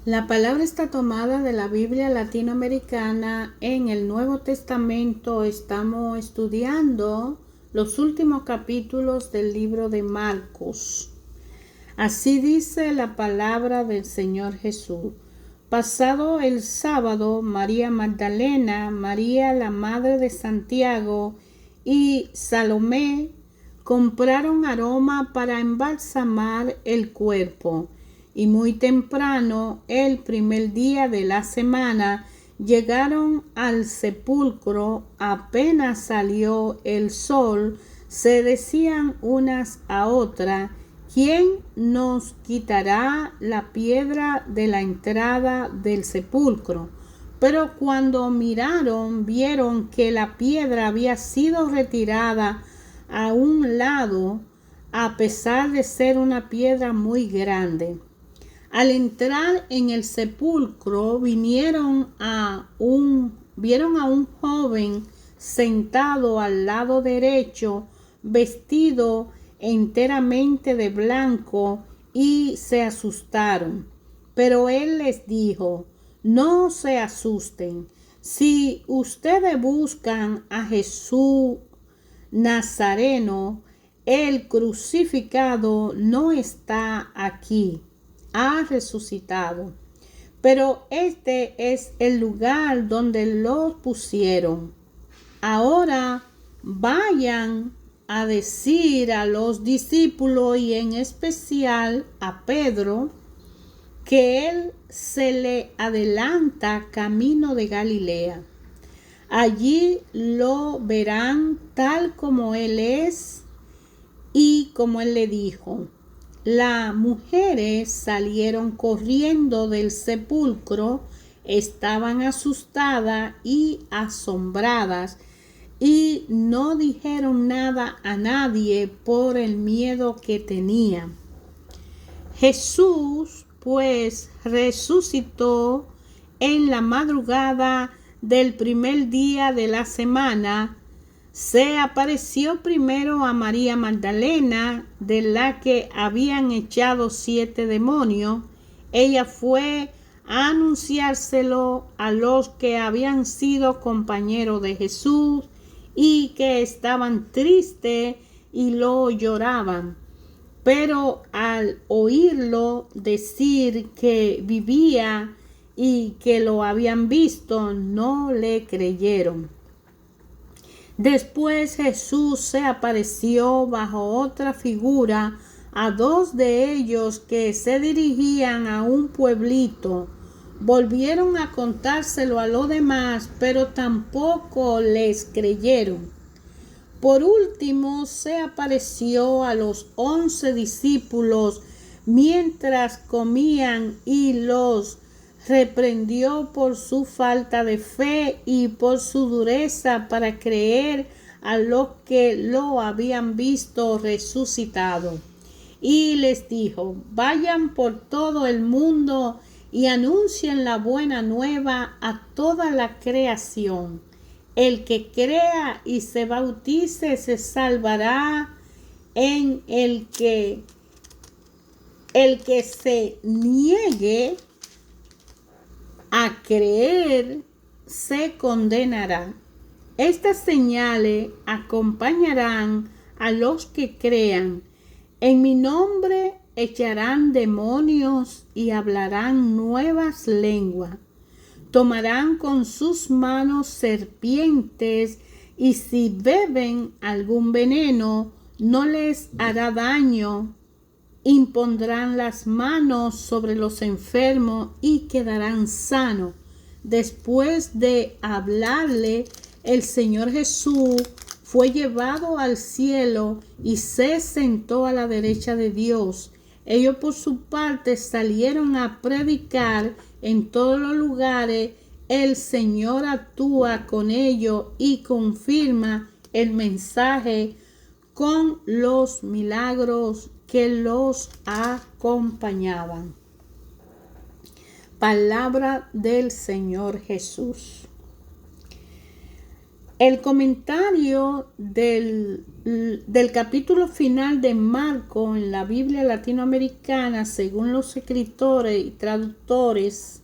La palabra está tomada de la Biblia latinoamericana. En el Nuevo Testamento estamos estudiando los últimos capítulos del libro de Marcos. Así dice la palabra del Señor Jesús. Pasado el sábado, María Magdalena, María la madre de Santiago y Salomé compraron aroma para embalsamar el cuerpo. Y muy temprano, el primer día de la semana, llegaron al sepulcro. Apenas salió el sol, se decían unas a otras: ¿quién nos quitará la piedra de la entrada del sepulcro? Pero cuando miraron, vieron que la piedra había sido retirada a un lado, a pesar de ser una piedra muy grande. Al entrar en el sepulcro, vieron a un joven sentado al lado derecho, vestido enteramente de blanco, y se asustaron. Pero él les dijo: no se asusten. Si ustedes buscan a Jesús Nazareno, el crucificado, no está aquí, ha resucitado. Pero este es el lugar donde los pusieron. Ahora vayan a decir a los discípulos, y en especial a Pedro, que él se le adelanta camino de Galilea. Allí lo verán tal como él es y como él le dijo. Las mujeres salieron corriendo del sepulcro, estaban asustadas y asombradas, y no dijeron nada a nadie por el miedo que tenían. Jesús, pues, resucitó en la madrugada del primer día de la semana. Se apareció primero a María Magdalena, de la que habían echado 7 demonios. Ella fue a anunciárselo a los que habían sido compañeros de Jesús y que estaban tristes y lo lloraban. Pero al oírlo decir que vivía y que lo habían visto, no le creyeron. Después Jesús se apareció bajo otra figura a 2 de ellos que se dirigían a un pueblito. Volvieron a contárselo a los demás, pero tampoco les creyeron. Por último, se apareció a los 11 discípulos mientras comían y los reprendió por su falta de fe y por su dureza para creer a los que lo habían visto resucitado. Y les dijo: vayan por todo el mundo y anuncien la buena nueva a toda la creación. El que crea y se bautice se salvará. En el que se niegue a creer se condenará. Estas señales acompañarán a los que crean. En mi nombre echarán demonios y hablarán nuevas lenguas. Tomarán con sus manos serpientes, y si beben algún veneno no les hará daño. Impondrán las manos sobre los enfermos y quedarán sanos. Después de hablarle, el Señor Jesús fue llevado al cielo y se sentó a la derecha de Dios. Ellos por su parte salieron a predicar en todos los lugares. El Señor actúa con ellos y confirma el mensaje con los milagros que los acompañaban. Palabra del Señor Jesús. El comentario del capítulo final de Marcos en la Biblia latinoamericana, según los escritores y traductores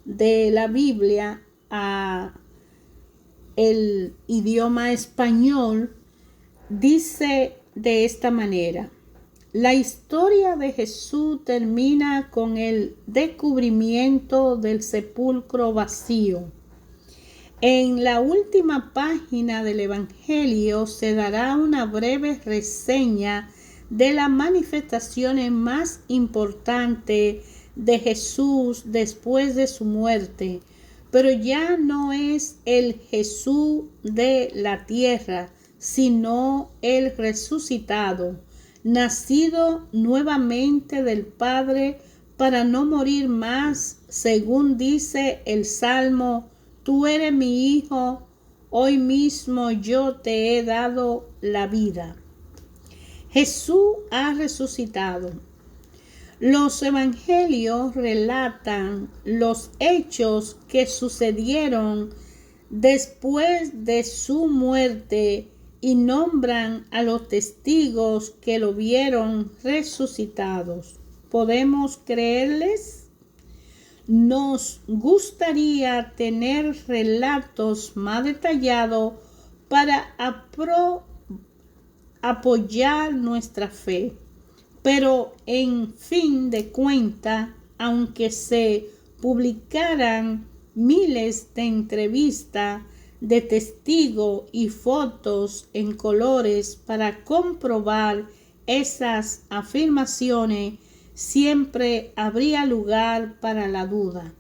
de la Biblia a el idioma español, dice de esta manera: la historia de Jesús termina con el descubrimiento del sepulcro vacío. En la última página del Evangelio se dará una breve reseña de las manifestaciones más importantes de Jesús después de su muerte, pero ya no es el Jesús de la tierra, sino el resucitado, nacido nuevamente del Padre para no morir más, según dice el Salmo: tú eres mi hijo, hoy mismo yo te he dado la vida. Jesús ha resucitado. Los evangelios relatan los hechos que sucedieron después de su muerte y nombran a los testigos que lo vieron resucitados. ¿Podemos creerles? Nos gustaría tener relatos más detallados para apoyar nuestra fe, pero en fin de cuentas, aunque se publicaran miles de entrevistas de testigos y fotos en colores para comprobar esas afirmaciones, siempre habría lugar para la duda,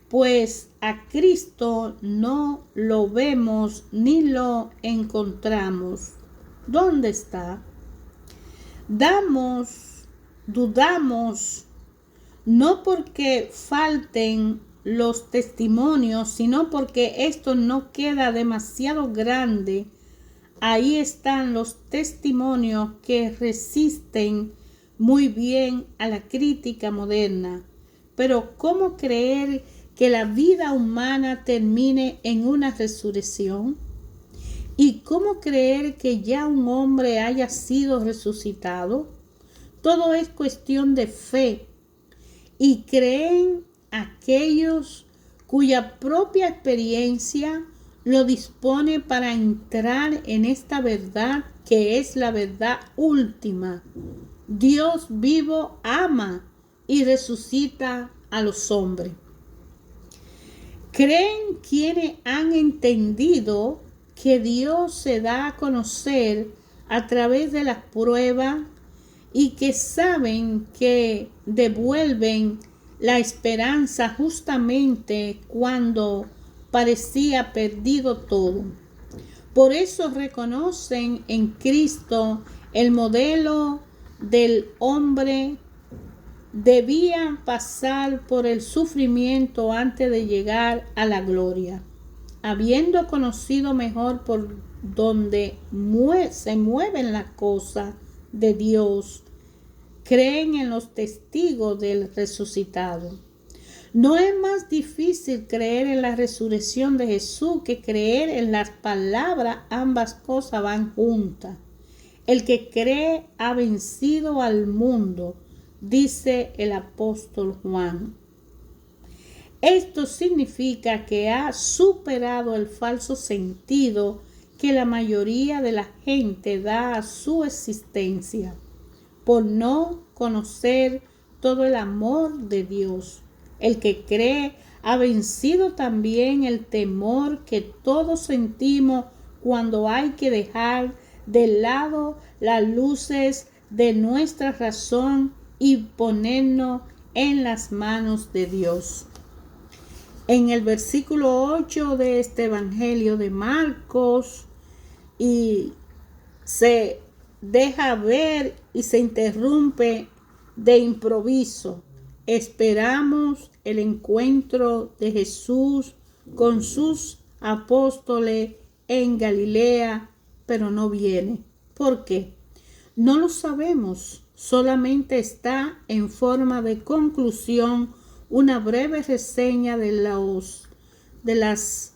pues a Cristo no lo vemos ni lo encontramos. ¿Dónde está? Dudamos, no porque falten los testimonios, sino porque esto no queda demasiado grande. Ahí están los testimonios que resisten muy bien a la crítica moderna. Pero ¿cómo creer que la vida humana termine en una resurrección? ¿Y cómo creer que ya un hombre haya sido resucitado? Todo es cuestión de fe. Y creen aquellos cuya propia experiencia lo dispone para entrar en esta verdad que es la verdad última. Dios vivo ama y resucita a los hombres. ¿Creen quienes han entendido que Dios se da a conocer a través de las pruebas y que saben que devuelven la esperanza justamente cuando parecía perdido todo? Por eso reconocen en Cristo el modelo del hombre. Debían pasar por el sufrimiento antes de llegar a la gloria. Habiendo conocido mejor por donde se mueven las cosas de Dios, creen en los testigos del resucitado. No es más difícil creer en la resurrección de Jesús que creer en las palabras. Ambas cosas van juntas. El que cree ha vencido al mundo, dice el apóstol Juan. Esto significa que ha superado el falso sentido que la mayoría de la gente da a su existencia, por no conocer todo el amor de Dios. El que cree ha vencido también el temor que todos sentimos cuando hay que dejar de lado las luces de nuestra razón y ponernos en las manos de Dios. En el versículo 8 de este Evangelio de Marcos, y se deja ver y se interrumpe de improviso. Esperamos el encuentro de Jesús con sus apóstoles en Galilea, pero no viene. ¿Por qué? No lo sabemos. Solamente está en forma de conclusión una breve reseña de las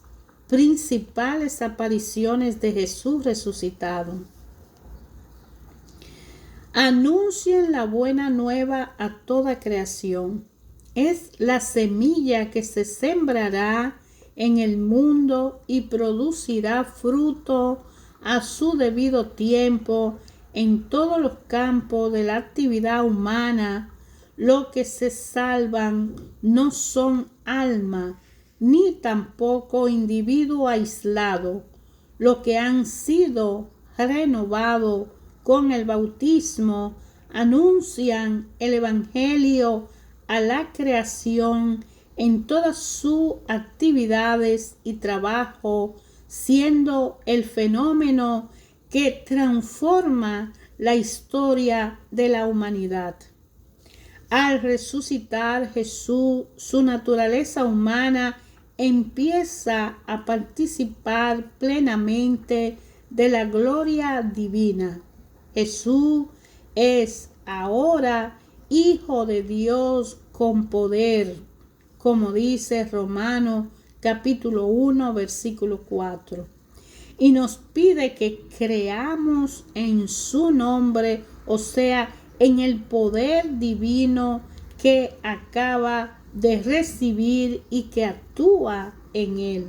principales apariciones de Jesús resucitado. Anuncien la buena nueva a toda creación. Es la semilla que se sembrará en el mundo y producirá fruto a su debido tiempo en todos los campos de la actividad humana. Los que se salvan no son alma, ni tampoco individuo aislado. Los que han sido renovados con el bautismo anuncian el Evangelio a la creación en todas sus actividades y trabajo, siendo el fenómeno que transforma la historia de la humanidad. Al resucitar Jesús, su naturaleza humana empieza a participar plenamente de la gloria divina. Jesús es ahora Hijo de Dios con poder, como dice Romanos capítulo 1, versículo 4. Y nos pide que creamos en su nombre, o sea, en el poder divino que acaba de recibir y que actúa en él.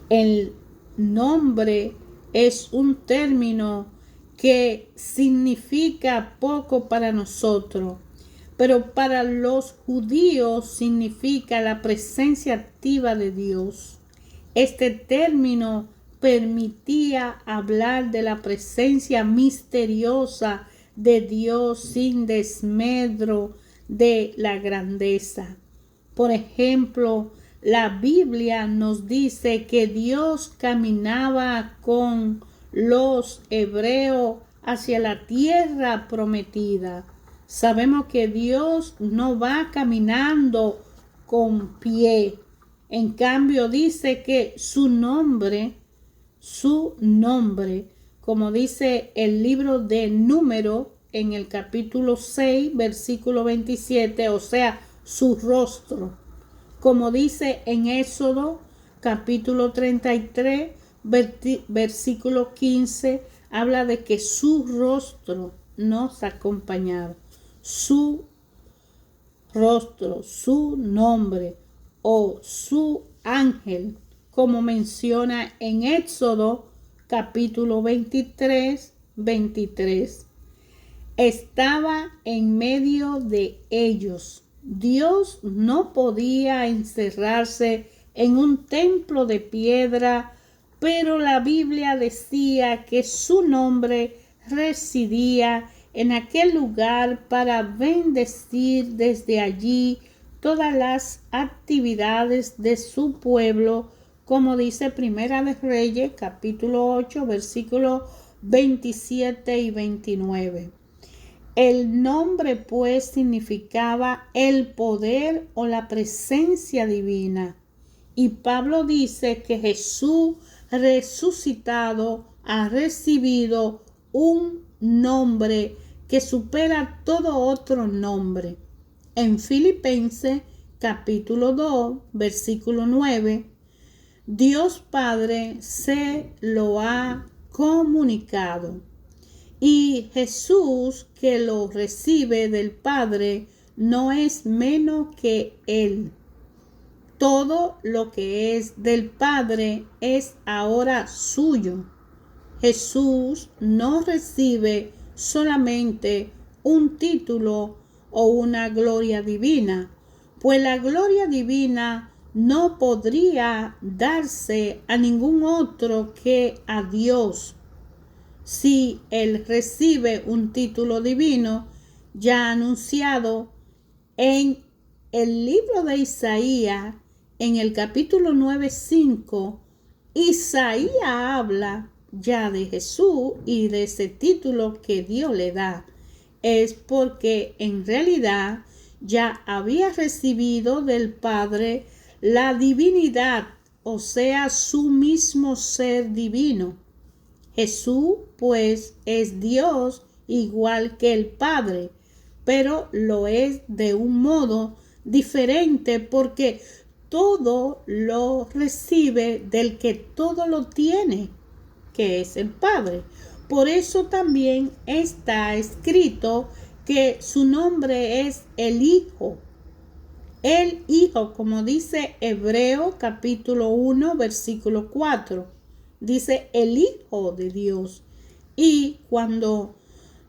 El nombre es un término que significa poco para nosotros, pero para los judíos significa la presencia activa de Dios. Este término permitía hablar de la presencia misteriosa de Dios sin desmedro de la grandeza. Por ejemplo, la Biblia nos dice que Dios caminaba con los hebreos hacia la tierra prometida. Sabemos que Dios no va caminando con pie. En cambio dice que su nombre, como dice el libro de Números en el capítulo 6, versículo 27, o sea, su rostro. Como dice en Éxodo capítulo 33, versículo 15, habla de que su rostro nos acompañaba. Su rostro, su nombre o su ángel, como menciona en Éxodo capítulo 23, estaba en medio de ellos. Dios no podía encerrarse en un templo de piedra, pero la Biblia decía que su nombre residía en aquel lugar para bendecir desde allí todas las actividades de su pueblo, como dice Primera de Reyes, capítulo 8, versículos 27 y 29. El nombre, pues, significaba el poder o la presencia divina. Y Pablo dice que Jesús resucitado ha recibido un nombre que supera todo otro nombre. En Filipenses capítulo 2, versículo 9, Dios Padre se lo ha comunicado. Y Jesús, que lo recibe del Padre, no es menos que Él. Todo lo que es del Padre es ahora suyo. Jesús no recibe solamente un título o una gloria divina, pues la gloria divina no podría darse a ningún otro que a Dios. Si Él recibe un título divino ya anunciado en el libro de Isaías, en el capítulo 9:5, Isaías habla ya de Jesús y de ese título que Dios le da. Es porque en realidad ya había recibido del Padre la divinidad, o sea, su mismo ser divino. Jesús, pues, es Dios igual que el Padre, pero lo es de un modo diferente porque todo lo recibe del que todo lo tiene, que es el Padre. Por eso también está escrito que su nombre es el Hijo. El Hijo, como dice Hebreo capítulo 1, versículo 4. Dice el Hijo de Dios. Y cuando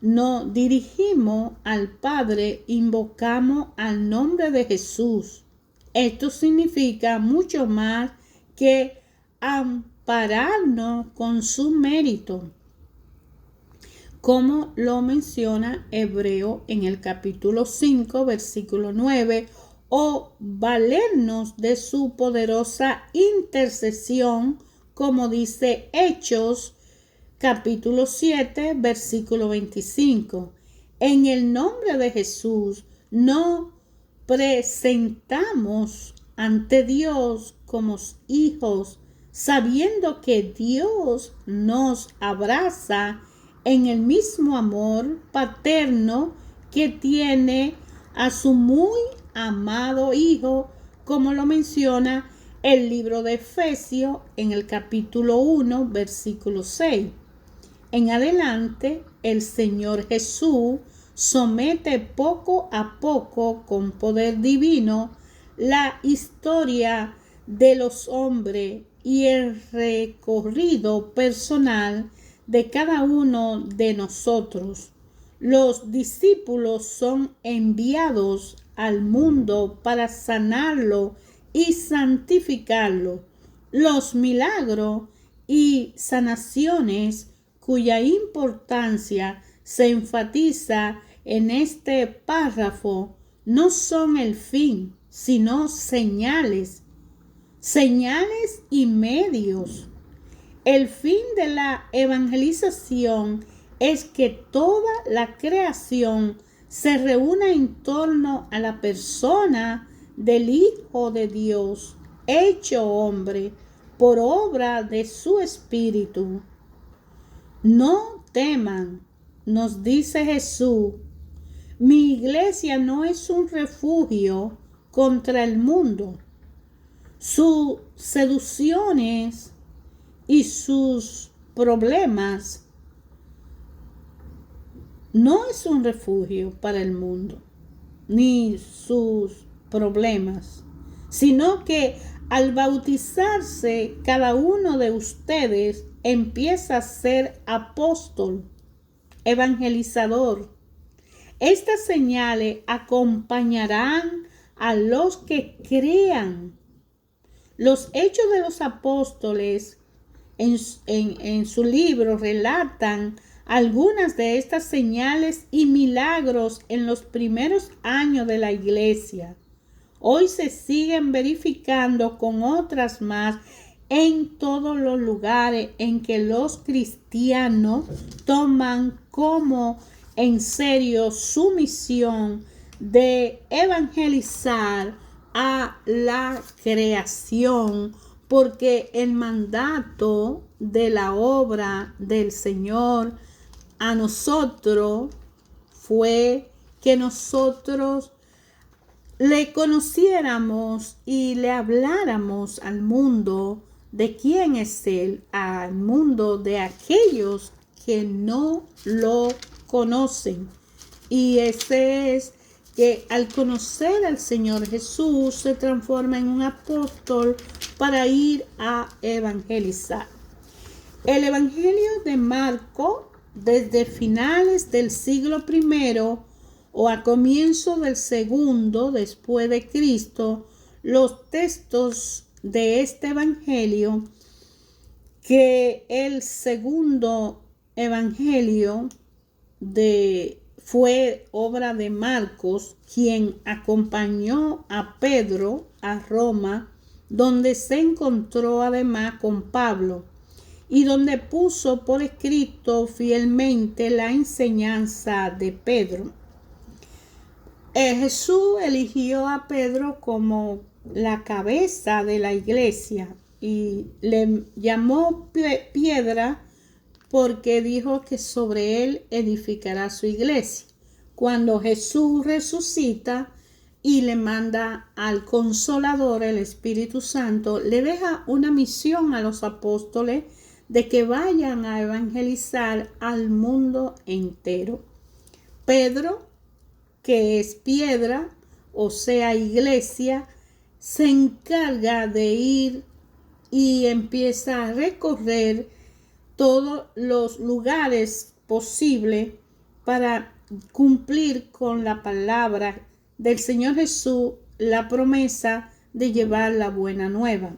nos dirigimos al Padre, invocamos al nombre de Jesús. Esto significa mucho más que ampararnos con su mérito, como lo menciona Hebreo en el capítulo 5, versículo 9, o valernos de su poderosa intercesión, como dice Hechos capítulo 7, versículo 25. En el nombre de Jesús nos presentamos ante Dios como hijos, sabiendo que Dios nos abraza en el mismo amor paterno que tiene a su muy amado Hijo, como lo menciona el libro de Efesios en el capítulo 1, versículo 6. En adelante, el Señor Jesús somete poco a poco con poder divino la historia de los hombres y el recorrido personal de cada uno de nosotros. Los discípulos son enviados al mundo para sanarlo y santificarlo. Los milagros y sanaciones cuya importancia se enfatiza en este párrafo no son el fin, sino señales y medios. El fin de la evangelización es que toda la creación se reúna en torno a la persona del Hijo de Dios, hecho hombre, por obra de su Espíritu. No teman, nos dice Jesús, mi iglesia no es un refugio contra el mundo. Sus seducciones y sus problemas no es un refugio para el mundo, ni sus problemas, sino que al bautizarse cada uno de ustedes empieza a ser apóstol, evangelizador. Estas señales acompañarán a los que crean. Los Hechos de los Apóstoles en su libro relatan algunas de estas señales y milagros en los primeros años de la iglesia. Hoy se siguen verificando con otras más en todos los lugares en que los cristianos toman como en serio su misión de evangelizar a la creación, porque el mandato de la obra del Señor a nosotros fue que nosotros le conociéramos y le habláramos al mundo de quién es Él, al mundo de aquellos que no lo conocen. Y ese es que al conocer al Señor Jesús se transforma en un apóstol para ir a evangelizar. El Evangelio de Marcos, desde finales del siglo I o a comienzo del segundo después de Cristo, los textos de este Evangelio, que el segundo Evangelio fue obra de Marcos, quien acompañó a Pedro a Roma, donde se encontró además con Pablo y donde puso por escrito fielmente la enseñanza de Pedro. Jesús eligió a Pedro como la cabeza de la iglesia y le llamó piedra porque dijo que sobre él edificará su iglesia. Cuando Jesús resucita, y le manda al Consolador, el Espíritu Santo, le deja una misión a los apóstoles de que vayan a evangelizar al mundo entero. Pedro, que es piedra, o sea, iglesia, se encarga de ir y empieza a recorrer todos los lugares posibles para cumplir con la palabra del Señor Jesús, la promesa de llevar la buena nueva.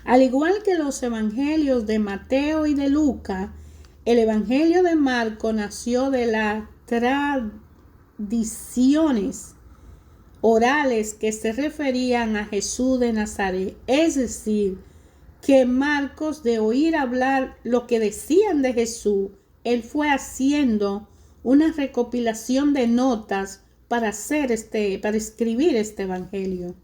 Al igual que los evangelios de Mateo y de Lucas, el evangelio de Marco nació de las tradiciones orales que se referían a Jesús de Nazaret. Es decir, que Marcos, de oír hablar lo que decían de Jesús, él fue haciendo una recopilación de notas para escribir este evangelio,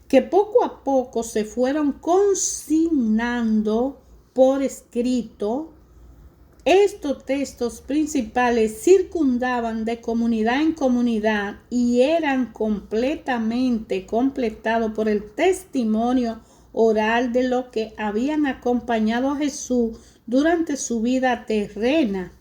que poco a poco se fueron consignando por escrito. Estos textos principales circundaban de comunidad en comunidad y eran completamente completados por el testimonio oral de lo que habían acompañado a Jesús durante su vida terrena.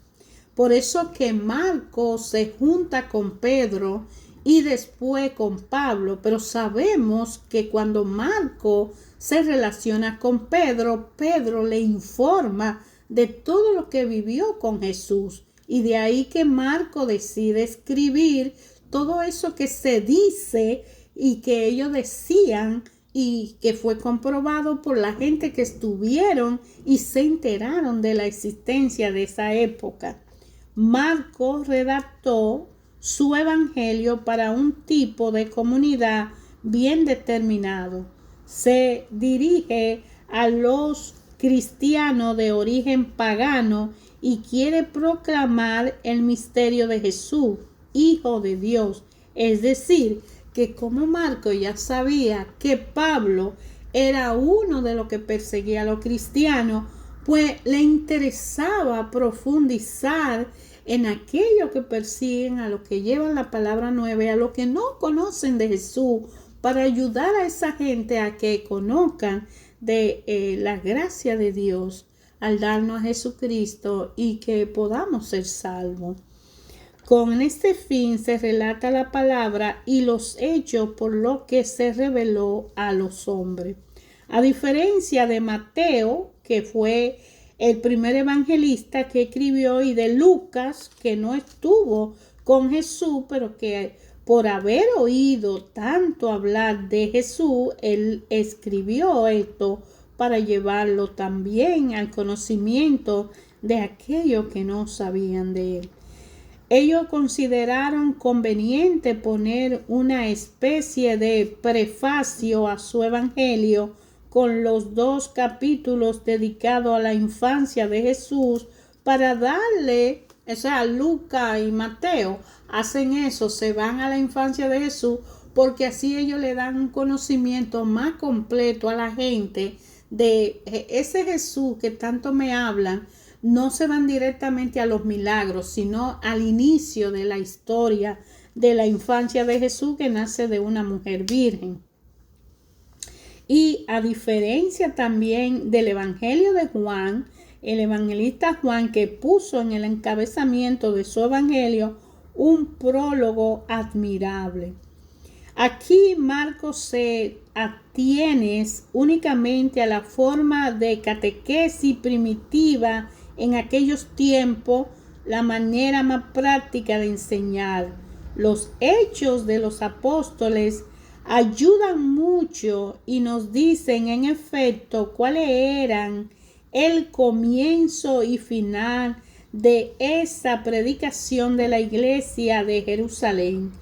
Por eso que Marcos se junta con Pedro y después con Pablo, pero sabemos que cuando Marcos se relaciona con Pedro, Pedro le informa de todo lo que vivió con Jesús, y de ahí que Marcos decide escribir todo eso que se dice y que ellos decían y que fue comprobado por la gente que estuvieron y se enteraron de la existencia de esa época. Marcos redactó su evangelio para un tipo de comunidad bien determinado. Se dirige a los cristianos de origen pagano y quiere proclamar el misterio de Jesús, Hijo de Dios. Es decir, que como Marcos ya sabía que Pablo era uno de los que perseguía a los cristianos, pues le interesaba profundizar en aquellos que persiguen, a los que llevan la palabra nueva y a los que no conocen de Jesús, para ayudar a esa gente a que conozcan de la gracia de Dios al darnos a Jesucristo y que podamos ser salvos. Con este fin se relata la palabra y los hechos por lo que se reveló a los hombres. A diferencia de Mateo, que fue el primer evangelista que escribió, y de Lucas, que no estuvo con Jesús, pero que por haber oído tanto hablar de Jesús, él escribió esto para llevarlo también al conocimiento de aquellos que no sabían de él. Ellos consideraron conveniente poner una especie de prefacio a su evangelio con los 2 capítulos dedicados a la infancia de Jesús para darle, o sea, Lucas y Mateo hacen eso, se van a la infancia de Jesús, porque así ellos le dan un conocimiento más completo a la gente de ese Jesús que tanto me hablan. No se van directamente a los milagros, sino al inicio de la historia de la infancia de Jesús, que nace de una mujer virgen. Y a diferencia también del evangelio de Juan, el evangelista Juan, que puso en el encabezamiento de su evangelio un prólogo admirable. Aquí Marcos se atiene únicamente a la forma de catequesis primitiva en aquellos tiempos, la manera más práctica de enseñar. Los hechos de los apóstoles ayudan mucho y nos dicen en efecto cuáles eran el comienzo y final de esa predicación de la iglesia de Jerusalén.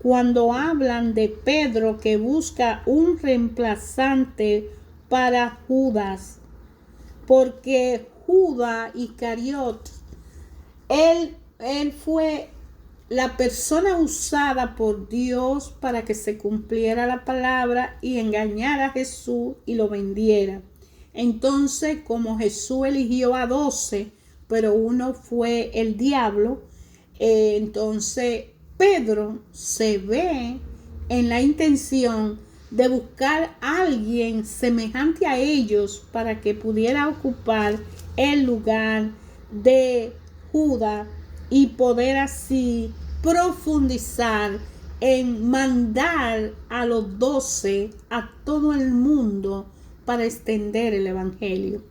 Cuando hablan de Pedro que busca un reemplazante para Judas, porque Judas Iscariot, él fue la persona usada por Dios para que se cumpliera la palabra y engañara a Jesús y lo vendiera. Entonces, como Jesús eligió a 12, pero uno fue el diablo, entonces Pedro se ve en la intención de buscar a alguien semejante a ellos para que pudiera ocupar el lugar de Judas y poder así profundizar en mandar a los 12 a todo el mundo para extender el evangelio.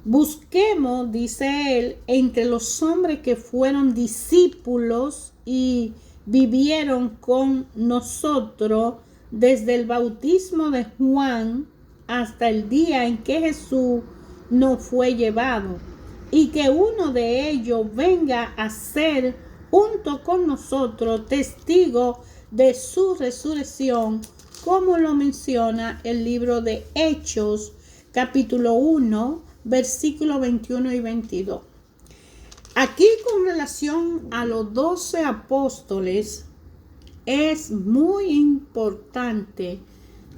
Busquemos, dice él, entre los hombres que fueron discípulos y vivieron con nosotros desde el bautismo de Juan hasta el día en que Jesús nos fue llevado, y que uno de ellos venga a ser junto con nosotros testigo de su resurrección, como lo menciona el libro de Hechos, capítulo 1, versículos 21 y 22. Aquí, con relación a los 12 apóstoles, es muy importante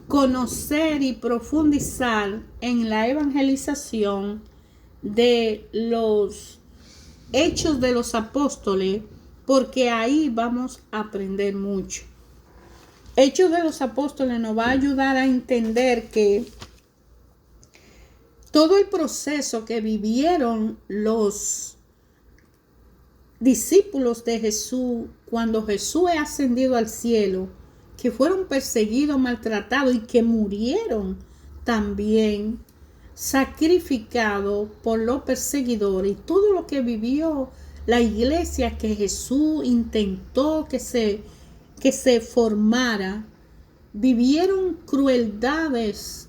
conocer y profundizar en la evangelización de los Hechos de los Apóstoles, porque ahí vamos a aprender mucho. Hechos de los Apóstoles nos va a ayudar a entender que todo el proceso que vivieron los discípulos de Jesús cuando Jesús es ascendido al cielo, que fueron perseguidos, maltratados y que murieron también sacrificados por los perseguidores, y todo lo que vivió la iglesia que Jesús intentó que se formara, vivieron crueldades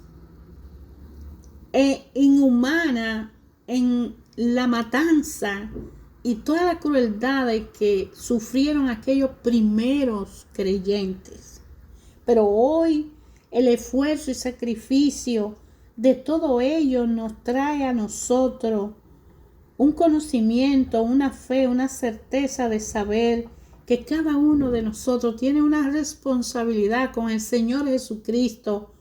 inhumanas en la matanza y toda la crueldad que sufrieron aquellos primeros creyentes. Pero hoy el esfuerzo y sacrificio de todo ello nos trae a nosotros un conocimiento, una fe, una certeza de saber que cada uno de nosotros tiene una responsabilidad con el Señor Jesucristo,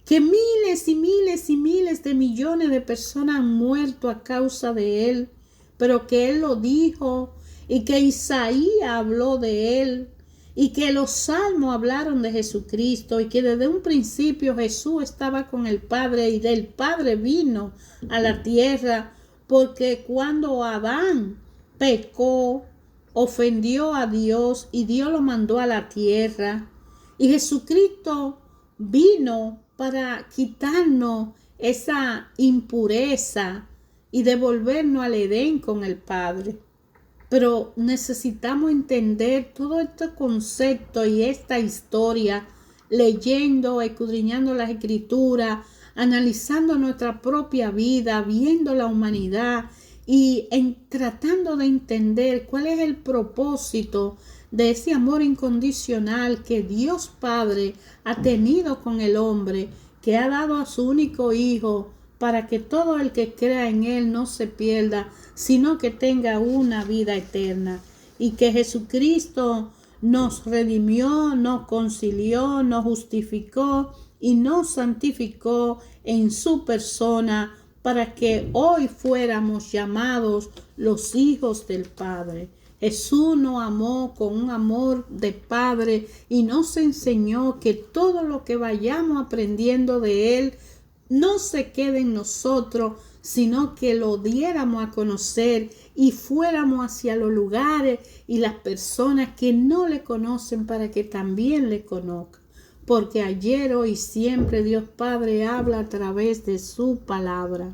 que miles y miles y miles de millones de personas han muerto a causa de Él, pero que Él lo dijo, y que Isaías habló de Él, y que los salmos hablaron de Jesucristo, y que desde un principio Jesús estaba con el Padre, y del Padre vino a la tierra, porque cuando Adán pecó, ofendió a Dios, y Dios lo mandó a la tierra, y Jesucristo vino para quitarnos esa impureza y devolvernos al Edén con el Padre. Pero necesitamos entender todo este concepto y esta historia, leyendo, escudriñando las Escrituras, analizando nuestra propia vida, viendo la humanidad y tratando de entender cuál es el propósito de ese amor incondicional que Dios Padre ha tenido con el hombre, que ha dado a su único Hijo, para que todo el que crea en Él no se pierda, sino que tenga una vida eterna. Y que Jesucristo nos redimió, nos concilió, nos justificó y nos santificó en su persona, para que hoy fuéramos llamados los hijos del Padre. Jesús nos amó con un amor de Padre y nos enseñó que todo lo que vayamos aprendiendo de Él no se quede en nosotros, sino que lo diéramos a conocer y fuéramos hacia los lugares y las personas que no le conocen, para que también le conozcan. Porque ayer, hoy y siempre Dios Padre habla a través de su palabra.